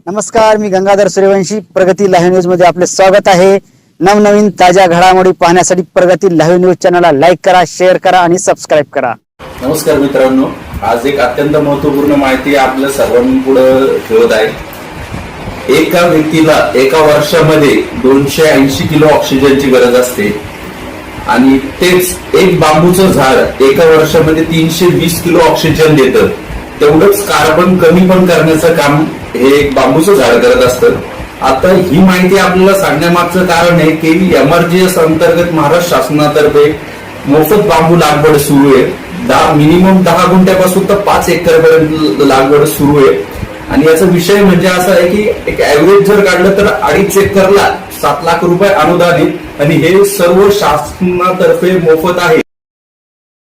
नमस्कार, मी गंगाधर सूर्यवंशी. प्रगती live news मध्ये आपले स्वागत आहे. नवनवीन ताज्या घडामोडी पाहण्यासाठी प्रगती लाईव्ह न्यूज चॅनलला लाईक करा, शेअर करा आणि सबस्क्राईब करा. नमस्कार मित्रांनो, आज एक अत्यंत महत्त्वपूर्ण माहिती आपल्या सर्वांपुढे ठेवत आहे. एका व्यक्तीला एका वर्षामध्ये 280 किलो ऑक्सिजनची गरज असते आणि तेच एक बांबूचं झाड एका वर्षामध्ये 320 किलो ऑक्सिजन देतं. तेवढंच कार्बन कमी पण करण्याचं काम हे एक बांबूचं झाड करत असतं. आता ही माहिती आपल्याला सांगण्यामागचं कारण आहे की एमआरजीएस अंतर्गत महाराष्ट्र शासनातर्फे मोफत बांबू लागवड सुरू आहे. मिनिमम 10 गुंठ्यापासून तर 5 एकर पर्यंत लागवड सुरू आहे. आणि याचा विषय म्हणजे असा आहे की एक ऍव्हरेज जर काढलं तर 2.5 एकरला 7 लाख रुपये अनुदानित आणि हे सर्व शासनातर्फे मोफत आहे.